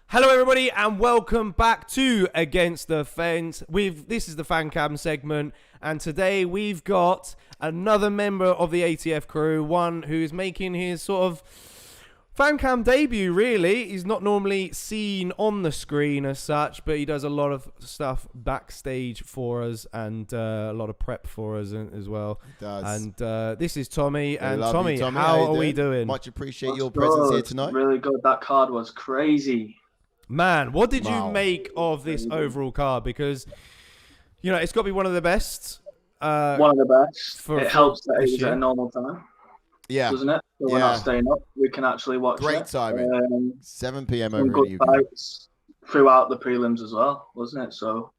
Hello, everybody, and welcome back to Against the Fence. This is the fan cam segment, and today we've got another member of the ATF crew, one who is making his sort of fan cam debut. Really, he's not normally seen on the screen as such, but he does a lot of stuff backstage for us and a lot of prep for us as well. He does. And this is Tommy. Yeah, and love you, Tommy, how are we doing? Much appreciate your presence here tonight. Really good. That card was crazy. Man, what did you make of this overall card? Because, you know, it's got to be one of the best. One of the best. It helps that it was at a normal time. Yeah. Doesn't it? So we're not staying up. We can actually watch Great it. timing. 7 p.m. over good in the UK. fights throughout the prelims as well, wasn't it? So.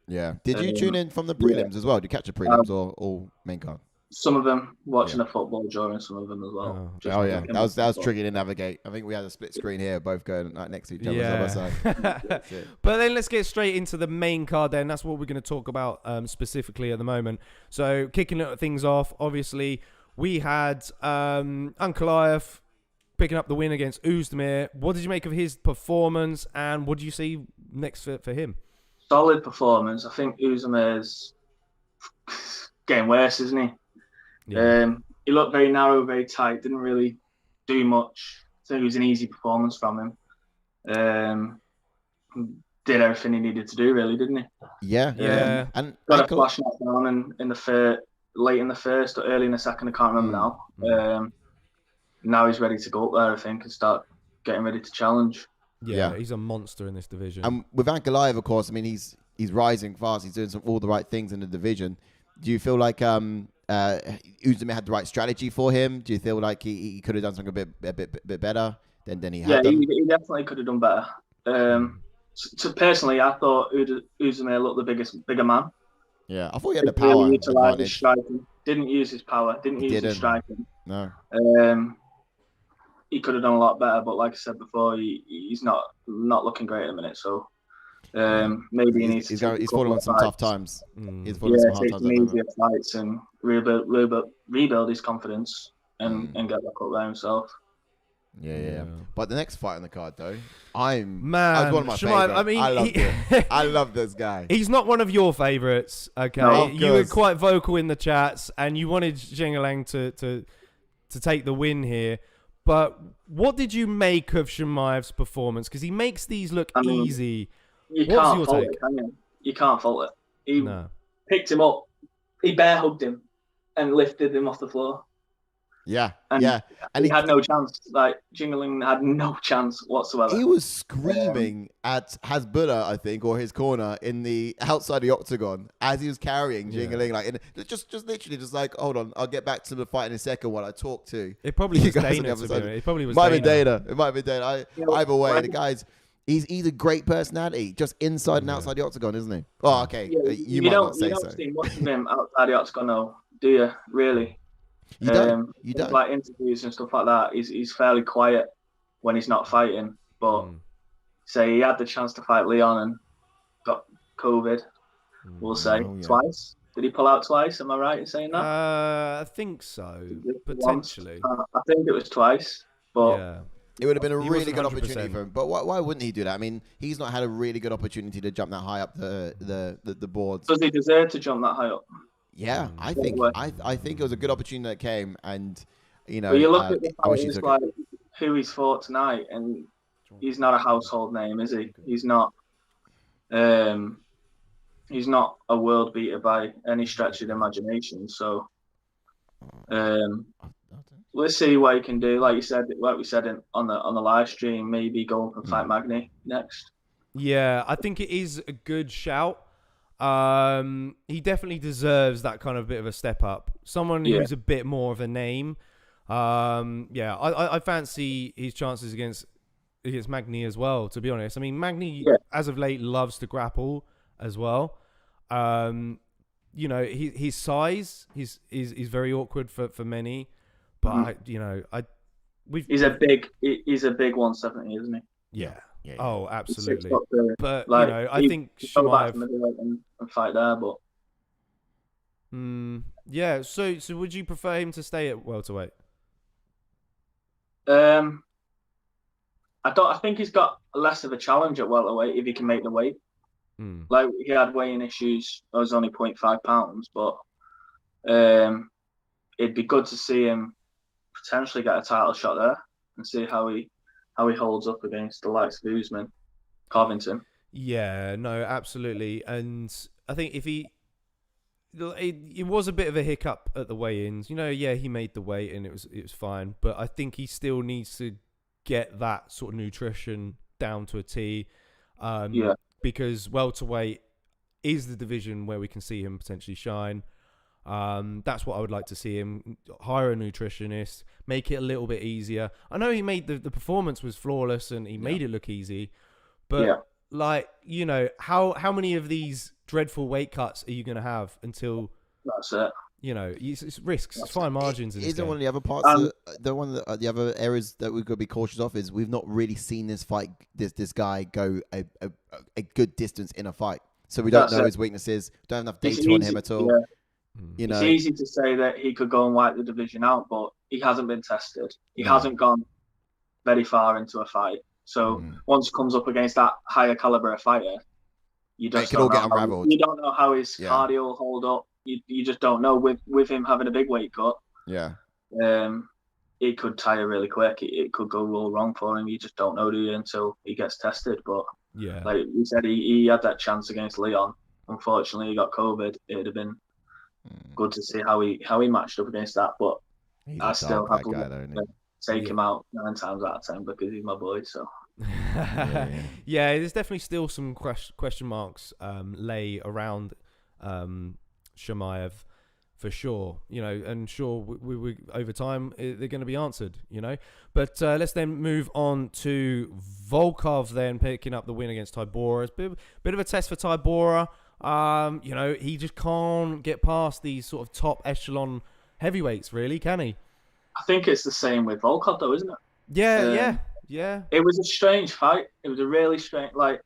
Yeah. Did you tune in from the prelims as well? Did you catch the prelims or main card? Some of them watching the football during some of them as well. Oh yeah, that was tricky to navigate. I think we had a split screen here, both going next to each other. Yeah. Side by side. But then let's get straight into the main card. Then that's what we're going to talk about specifically at the moment. So kicking things off, obviously we had Ankalaev picking up the win against Oezdemir. What did you make of his performance, and what do you see next for him? Solid performance. I think Oezdemir's getting worse, isn't he? Yeah. He looked very narrow, very tight, didn't really do much. So it was an easy performance from him. Did everything he needed to do, really, didn't he? Yeah. And got a flash knockdown in the late in the first or early in the second, I can't remember now. Now he's ready to go up there, I think, and start getting ready to challenge. Yeah, he's a monster in this division. And with Ankalaev, of course, I mean, he's rising fast. He's doing all the right things in the division. Do you feel like Oezdemir had the right strategy for him? Do you feel like he could have done something a bit better than he had? Yeah, he definitely could have done better. So personally, I thought Oezdemir looked the bigger man. Yeah, I thought he had the power advantage. Didn't use his power. Didn't use his striking. No. He could have done a lot better, but like I said before, he's not looking great at the minute. So maybe he needs to. He's falling on some tough times. He's falling on some hard times. Easier fights and rebuild his confidence and get back up there himself. Yeah. But the next fight on the card, though, I was one of my favorites. I mean, I loved it. I love this guy. He's not one of your favorites, okay? No, you were quite vocal in the chats, and you wanted Jingalang to take the win here. But what did you make of Chimaev's performance? Because he makes these look easy. You can't fault it, can you? You can't fault it. He picked him up, he bear hugged him, and lifted him off the floor. Yeah, and he had no chance. Like, Jingaling had no chance whatsoever. He was screaming at Hasbulla, I think, or his corner in the outside the octagon as he was carrying Jingaling. Like, just literally, just like, hold on, I'll get back to the fight in a second while I talk to. It probably was Dana. It probably was. Might be Dana. It might be Dana. Either way, the guy's. He's a great personality, just inside and outside the octagon, isn't he? Oh, okay. Yeah, you might not say so. You don't see much of him outside the octagon, though, do you? Really? You don't. You don't. Like interviews and stuff like that. He's fairly quiet when he's not fighting. But say he had the chance to fight Leon and got COVID. We'll say twice. Did he pull out twice? Am I right in saying that? I think so. Potentially. I think it was twice. But yeah. It would have been a really good opportunity for him. But why wouldn't he do that? I mean, he's not had a really good opportunity to jump that high up the boards. Does he deserve to jump that high up? Yeah, I think it was a good opportunity that came, and you know. But you look at the fighters like who he's fought tonight, and he's not a household name, is he? He's not. He's not a world beater by any stretch of the imagination. So, let's see what he can do. Like we said on the live stream, maybe go up and fight Magny next. Yeah, I think it is a good shout. He definitely deserves that kind of bit of a step up. Someone who's a bit more of a name. I fancy his chances against Magny as well, to be honest. I mean, Magny, as of late, loves to grapple as well. You know, his size is very awkward for many. But he's a big 170, isn't he? Yeah. Oh, absolutely. But like, you know, I think Chimaev and fight there, but yeah. So would you prefer him to stay at welterweight? I think he's got less of a challenge at welterweight if he can make the weight. Like he had weighing issues. I was only 0.5 pounds, but it'd be good to see him potentially get a title shot there and see how he holds up against the likes of Usman, Covington. Yeah, no, absolutely. And I think if it was a bit of a hiccup at the weigh-ins. Yeah, he made the weight and it was fine, but I think he still needs to get that sort of nutrition down to a T. Because welterweight is the division where we can see him potentially shine. That's what I would like to see him. Hire a nutritionist, make it a little bit easier. I know he made the performance was flawless and he made it look easy, but how many of these dreadful weight cuts are you going to have until? That's it. It's risks. It's fine margins. Isn't one of the other parts, the other areas that we've got to be cautious of is we've not really seen this fight, this guy go a good distance in a fight. So we don't know his weaknesses. Don't have enough data on him at all. Yeah. It's easy to say that he could go and wipe the division out, but he hasn't been tested. He hasn't gone very far into a fight. So once he comes up against that higher caliber of fighter, you just don't get unraveled. You don't know how his cardio will hold up. You just don't know with him having a big weight cut. Yeah. It could tire really quick. It could go all wrong for him. You just don't know, do you, until he gets tested. But like you said, he had that chance against Leon. Unfortunately, he got COVID. It'd have been good to see how he matched up against that. But I still have to take him out 9 times out of 10 because he's my boy. So. Yeah, there's definitely still some question marks lay around Chimaev for sure, and sure we over time they're going to be answered, but let's then move on to Volkov then picking up the win against Tybura. It's a bit of a test for Tybura. He just can't get past these sort of top echelon heavyweights, really, can he? I think it's the same with Volkov though, isn't it? Yeah. It was a strange fight. It was a really strange, I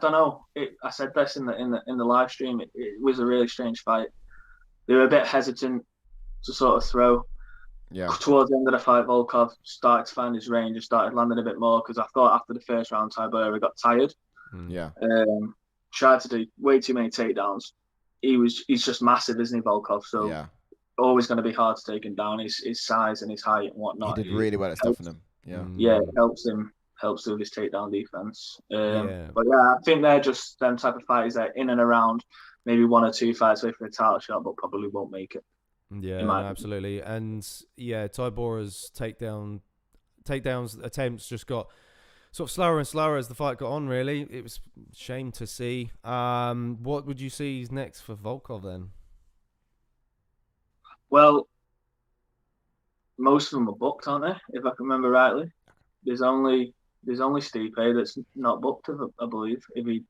don't know. I said this in the live stream. It was a really strange fight. They were a bit hesitant to sort of throw. Yeah. Towards the end of the fight, Volkov started to find his range and started landing a bit more because I thought after the first round, Tybura got tired. Yeah. Tried to do way too many takedowns. He's just massive, isn't he, Volkov? So always going to be hard to take him down. His size and his height and whatnot. He did really well at stuffing him. Yeah, it helps him. Helps with his takedown defense. But I think they're just them type of fighters that in and around maybe 1 or 2 fights away from a title shot, but probably won't make it. Yeah, no, absolutely. And Tybura's takedowns attempts just got sort of slower and slower as the fight got on. Really, it was a shame to see. What would you see is next for Volkov then? Well, most of them are booked, aren't they? If I can remember rightly, there's only Stipe that's not booked, I believe. Is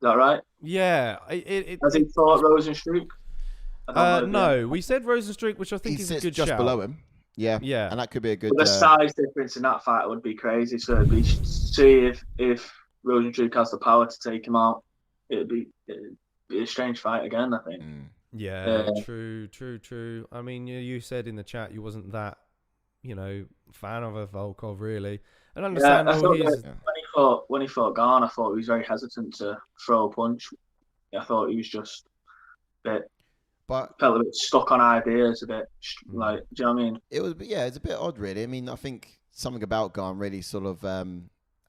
that right? Yeah. Has he fought Rosenstruck? No, we said Rosenstruck, which I think is a good just shout. below him. Yeah, and that could be a good. But the size difference in that fight would be crazy. So it'd be see if Rosenstruck has the power to take him out. It'd be a strange fight again, I think. Yeah, true. I mean, you said in the chat you wasn't that, fan of a Volkov really. And I understand when he fought Garn, I thought he was very hesitant to throw a punch. I thought he was just felt a bit stuck on ideas, a bit do you know what I mean? It's a bit odd, really. I mean, I think something about Garn really sort of, I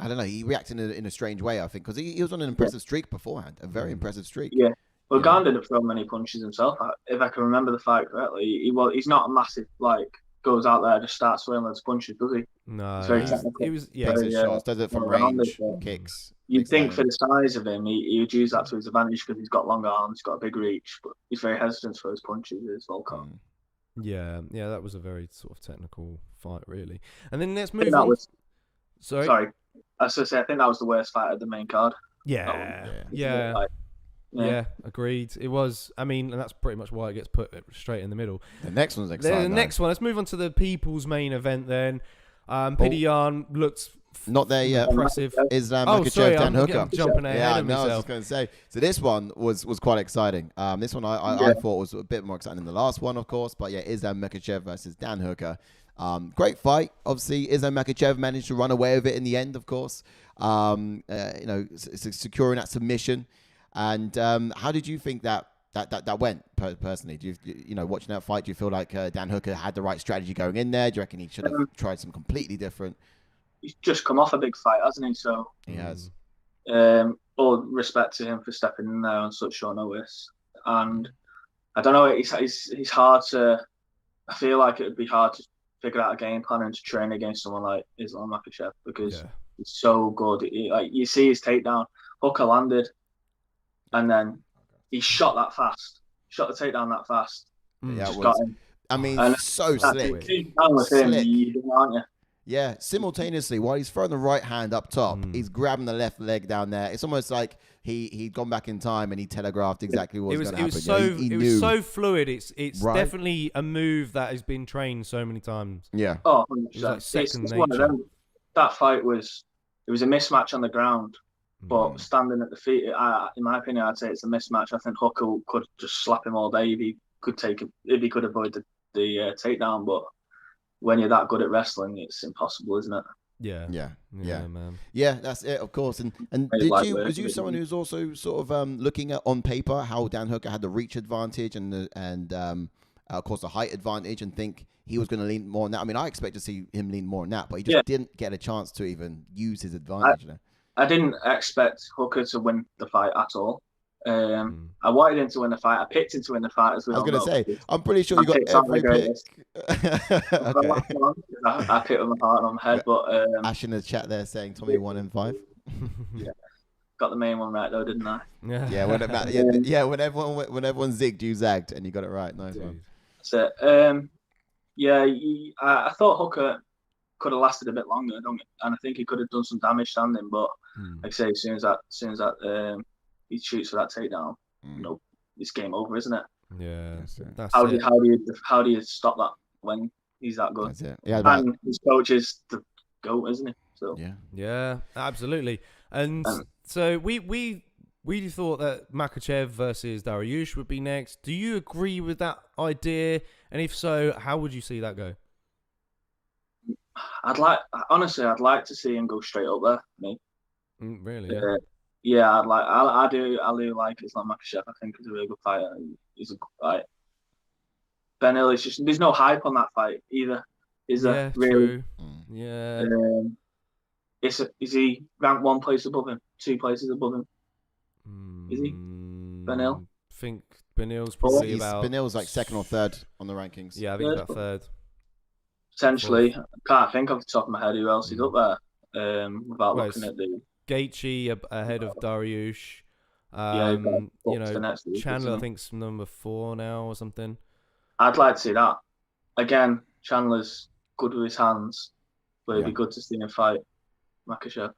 don't know, he reacted in a strange way, I think, because he was on an impressive streak beforehand, a very impressive streak. Yeah. Well, Garn didn't throw many punches himself. If I can remember the fight correctly, he's not a massive, goes out there and just starts throwing loads of punches, does he? No. He's very technical. He was, takes his shots, does it from range, kicks. You'd think for the size of him, he would use that to his advantage because he's got long arms, he's got a big reach, but he's very hesitant for his punches, is Volkov. Yeah, that was a very sort of technical fight, really. And then let's move on. Sorry? I was going to say, I think that was the worst fight of the main card. Yeah, agreed. It was. I mean, and that's pretty much why it gets put straight in the middle. The next one's exciting. The next one. Let's move on to the people's main event then. Pidian looked not there yet. Impressive. Islam Makhachev, Dan Hooker. I'm jumping ahead of myself. I was just going to say. So this one was quite exciting. This one I thought was a bit more exciting than the last one, of course. But Islam Makhachev versus Dan Hooker. Great fight. Obviously, Islam Makhachev managed to run away with it in the end, of course. Securing that submission. And how did you think that went personally? Do you watching that fight? Do you feel like Dan Hooker had the right strategy going in there? Do you reckon he should have tried something completely different? He's just come off a big fight, hasn't he? So he has. All respect to him for stepping in there on such short notice. And I don't know. He's hard to. I feel like it would be hard to figure out a game plan and to train against someone like Islam Makhachev because he's so good. You see his takedown. Hooker landed, and then he shot that fast. Shot the takedown that fast. Yeah, just got him. I mean, and so slick. Down with him, aren't you? Yeah, simultaneously, while he's throwing the right hand up top, he's grabbing the left leg down there. It's almost like he'd gone back in time and he telegraphed exactly what was going to happen. It was so fluid. It's definitely a move that has been trained so many times. Yeah. Oh, 100%. It's one of them. That fight was a mismatch on the ground, but standing at the feet, in my opinion, I'd say it's a mismatch. I think Hooker could just slap him all day if he could avoid the takedown, but when you're that good at wrestling, it's impossible, isn't it? Yeah, man. Yeah, that's it, of course. And was you someone who's also sort of looking at on paper how Dan Hooker had the reach advantage and of course the height advantage, and think he was going to lean more on that? I mean, I expect to see him lean more on that, but he just didn't get a chance to even use his advantage. I didn't expect Hooker to win the fight at all. I wanted him to win the fight. I picked him to win the fight as well. I was going to say, I'm pretty sure you got every pick. I picked with my heart on my head, but Ash in the chat there saying Tommy 1 and 5. Yeah, got the main one right though, didn't I? Yeah. When everyone zigged, you zagged, and you got it right. Nice one. That's it. I thought Hooker could have lasted a bit longer, and I think he could have done some damage standing. But like I say, as soon as that he shoots for that takedown, it's game over, isn't it? Yeah. That's how do you stop that when he's that good? That's it. Yeah, and his coach is the GOAT, isn't he? So yeah, absolutely. And so we thought that Makhachev versus Dariush would be next. Do you agree with that idea? And if so, how would you see that go? I'd like to see him go straight up there. Me. Really? Yeah. I do like Islam Makhachev. I think he's a really good fighter. He's a good fight. Ben Hill is just, there's no hype on that fight either. Is there really? True. Yeah. Is he ranked one place above him? 2 places above him? Is he? Ben Hill? I think Ben Hill's probably Ben Hill's like 2nd or 3rd on the rankings. Yeah, I think about 3rd. Potentially. I can't think off the top of my head who else is up there. Without looking at the Gaethje ahead of Dariush. Chandler I think's number 4 now or something. I'd like to see that. Again, Chandler's good with his hands, but it'd be good to see him fight Makhachev.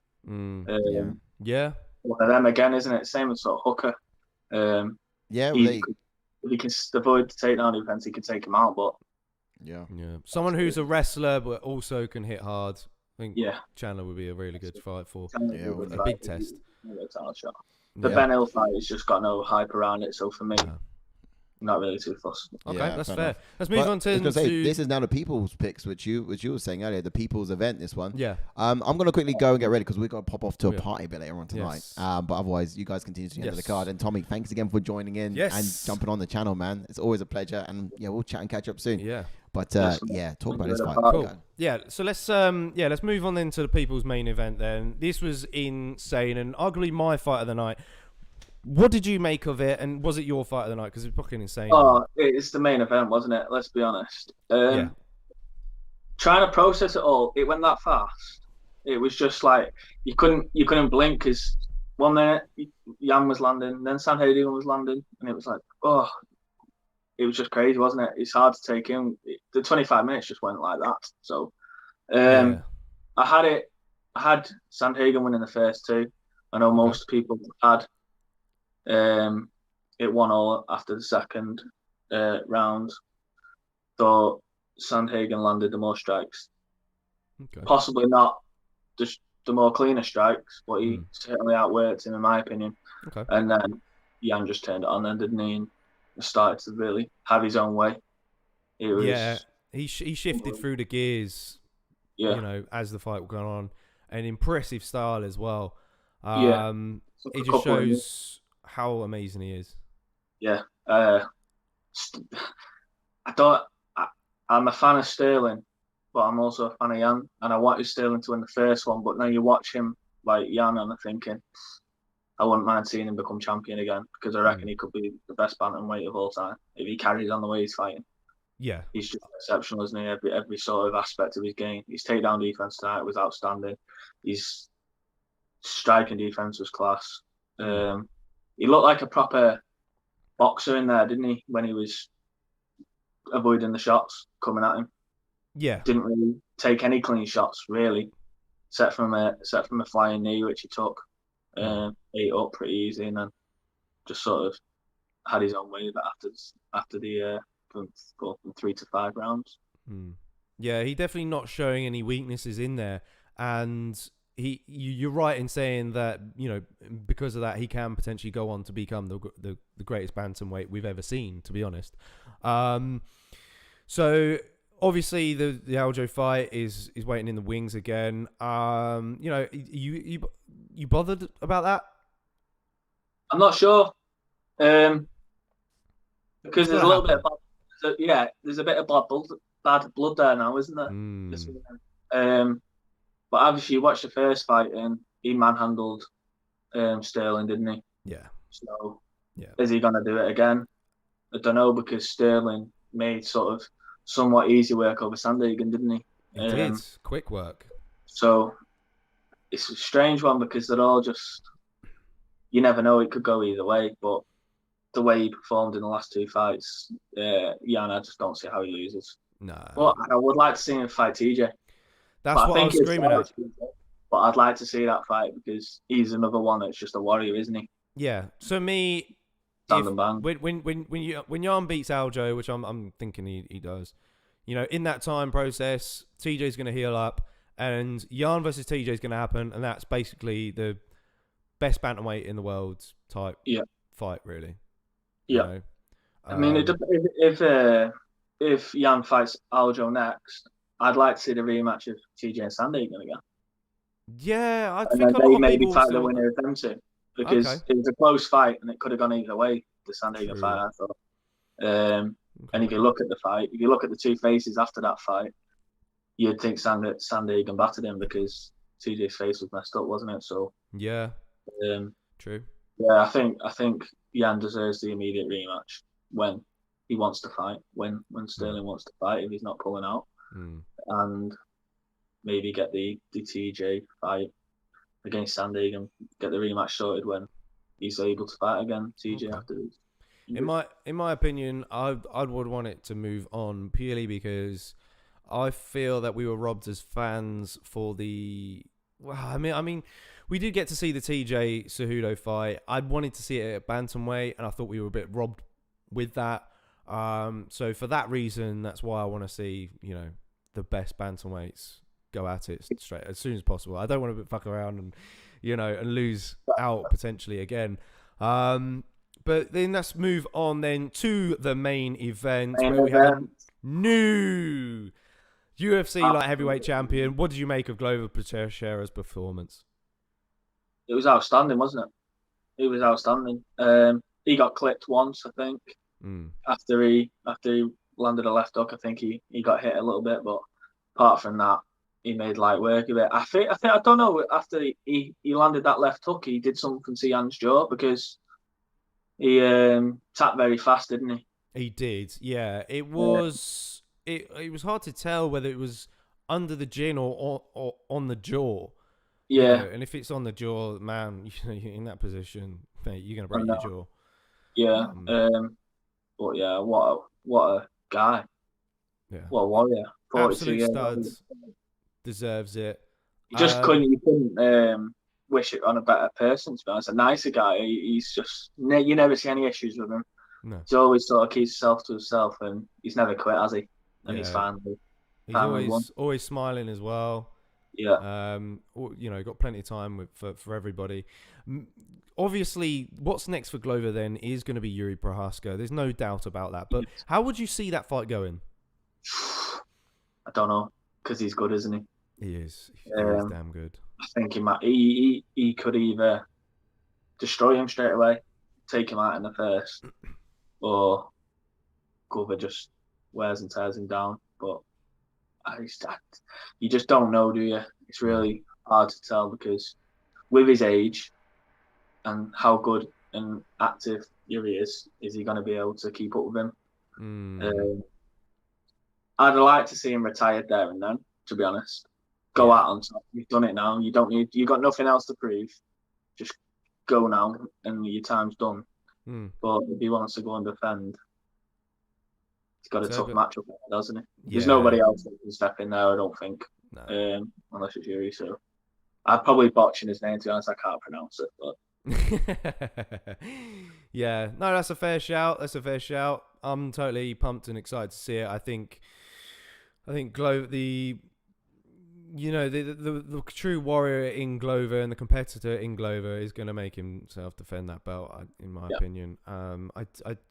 Yeah. One of them again, isn't it? Same as sort of Hooker. If he can avoid the takedown defense, he can take him out. But someone who's a wrestler but also can hit hard. I think Chandler would be a really good fight for a big test. The Ben Hill fight has just got no hype around it, so for me, not really too fussed. Okay, that's fair. Let's move on to. This is now the people's picks, which you were saying earlier, the people's event. This one, yeah. I'm gonna quickly go and get ready because we've got to pop off to a party a bit later on tonight. Yes. But otherwise, you guys continue to enter the card. And Tommy, thanks again for joining in and jumping on the channel, man. It's always a pleasure, and we'll chat and catch up soon. Yeah. But talk about this fight. Cool. Yeah, so let's move on then to the people's main event. Then this was insane and arguably my fight of the night. What did you make of it, and was it your fight of the night? Because it's fucking insane. Oh, it's the main event, wasn't it? Let's be honest. Trying to process it all, it went that fast. It was just like you couldn't blink because 1 minute Yan was landing, then Sandhagen was landing, and it was like, it was just crazy, wasn't it? It's hard to take in. The 25 minutes just went like that. So, I had Sandhagen winning the first 2. I know most people had it 1-1 after the second round. Thought Sandhagen landed the more strikes. Possibly not just the more cleaner strikes, but he certainly outworked him in my opinion. And then Yan just turned it on then, didn't he? And started to really have his own way. It was He shifted through the gears, as the fight was going on. An impressive style as well. It just shows how amazing he is. Yeah. I'm a fan of Sterling, but I'm also a fan of Jan, and I wanted Sterling to win the first one. But now you watch him like Jan, and I'm thinking I wouldn't mind seeing him become champion again, because I reckon he could be the best bantamweight of all time if he carries on the way he's fighting. Yeah, he's just exceptional, isn't he? Every sort of aspect of his game. His takedown defense tonight was outstanding. His striking defense was class. He looked like a proper boxer in there, didn't he? When he was avoiding the shots coming at him. Yeah, didn't really take any clean shots really, except from a flying knee which he took. Ate up pretty easy, and then just sort of had his own way. But after the from 3 to 5 rounds. Yeah, he definitely not showing any weaknesses in there, and you're right in saying that, because of that he can potentially go on to become the greatest bantamweight we've ever seen, to be honest. So obviously the Aljo fight is waiting in the wings again. You bothered about that? I'm not sure, because there's a little bit of there's a bit of bad blood there now, isn't there? But obviously you watched the first fight and he manhandled Sterling, didn't he? Yeah. So is he gonna do it again? I don't know, because Sterling made sort of somewhat easy work over Sandhagen, didn't he? He did. Quick work. So it's a strange one, because they're all just, you never know, it could go either way. But the way he performed in the last 2 fights, Jan, I just don't see how he loses. No. But I would like to see him fight TJ. That's what I was screaming at. But I'd like to see that fight, because he's another one that's just a warrior, isn't he? Yeah. So me, when Jan beats Aljo, which I'm thinking he does, in that time process, TJ's going to heal up, and Jan versus TJ is going to happen, and that's basically the best bantamweight in the world type fight, really. Yeah. I mean, if Jan fights Aljo next, I'd like to see the rematch of TJ and Sandhagen again. Yeah, I and think then they maybe fight the winner of them two, because it was a close fight and it could have gone either way. The Sandhagen fight, I thought. And if you look at the fight, if you look at the 2 faces after that fight, you'd think Sandhagen battered him, because TJ's face was messed up, wasn't it? So yeah, true. Yeah, I think Jan deserves the immediate rematch when he wants to fight, when Sterling wants to fight, if he's not pulling out, and maybe get the TJ fight against Sandhagen, get the rematch sorted when he's able to fight again. TJ after this. In my opinion, I would want it to move on, purely because I feel that we were robbed as fans for the. Well, I mean, we did get to see the TJ Cejudo fight. I wanted to see it at bantamweight, and I thought we were a bit robbed with that. So for that reason, that's why I want to see the best bantamweights go at it straight as soon as possible. I don't want to fuck around and and lose out potentially again. But then let's move on then to the main event, where we have a new UFC light heavyweight champion. What did you make of Glover Teixeira's performance? It was outstanding, wasn't it? It was outstanding. He got clipped once, I think. After he landed a left hook, I think he got hit a little bit, but apart from that, he made light work of it. I don't know. After he landed that left hook, he did something to Jan's jaw, because he tapped very fast, didn't he? He did. Yeah, it was. It was hard to tell whether it was under the chin or on the jaw. Yeah. And if it's on the jaw, man, in that position, mate, you're gonna break your jaw. Yeah. But yeah, what a guy. Yeah. What a warrior. Absolute studs. Deserves it. You just couldn't wish it on a better person, to be honest. A nicer guy. He's just, you never see any issues with him. No. He always sort of keeps himself to himself, and he's never quit, has he? And he's fine. He's always smiling as well. Yeah. Got plenty of time for everybody. Obviously, what's next for Glover then is going to be Yuri Prohaska. There's no doubt about that. But how would you see that fight going? I don't know, because he's good, isn't he? He is. He is Um, damn good. I think he could either destroy him straight away, take him out in the first, or Glover just wears and tears him down. But you just don't know, do you? It's really hard to tell because with his age and how good and active he is he going to be able to keep up with him? I'd like to see him retired there and then, to be honest. Go out on top. You've done it now. You've got nothing else to prove. Just go now and your time's done. But if he wants to go and defend, he's got a tough matchup, doesn't he? There's nobody else that can step in there, I don't think. No. Unless it's Yuri. So I'm probably botching his name, to be honest. I can't pronounce it. But yeah, no, that's a fair shout. I'm totally pumped and excited to see it. I think Glover, the true warrior in Glover and the competitor in Glover is going to make himself defend that belt, in my opinion. I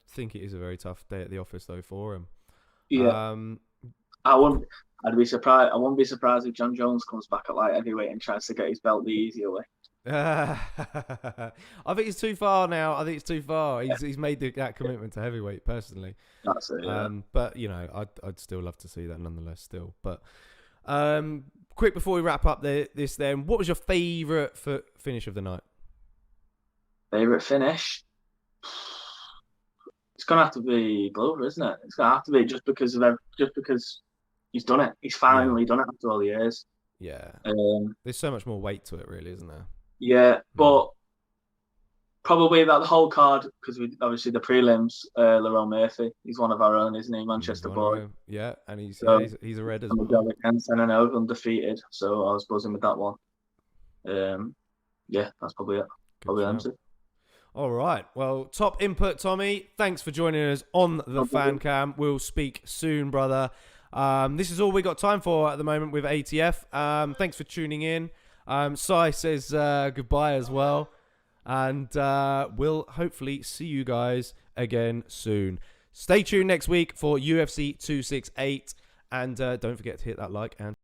think it is a very tough day at the office though for him. Yeah. I'd be surprised. I wouldn't be surprised if John Jones comes back at light heavyweight and tries to get his belt the easier way. I think it's too far now. He's made that commitment to heavyweight personally. That's it. Yeah. But I'd still love to see that nonetheless. Still, but quick before we wrap up this, then, what was your favourite finish of the night? Favourite finish? It's gonna have to be Glover, isn't it? It's gonna have to be just because he's done it. He's finally done it after all the years. Yeah. There's so much more weight to it, really, isn't there? Yeah, but probably that the whole card, because we obviously the prelims, Lerone Murphy, he's one of our own, isn't he? Manchester boy. Yeah, and he's a red as well. Against 10-0, undefeated. So I was buzzing with that one. Yeah, that's probably it. Probably them two. All right. Well, top input, Tommy. Thanks for joining us on the fan cam. We'll speak soon, brother. This is all we got time for at the moment with ATF. Thanks for tuning in. Sai says goodbye as well. And we'll hopefully see you guys again soon. Stay tuned next week for UFC 268. And don't forget to hit that like and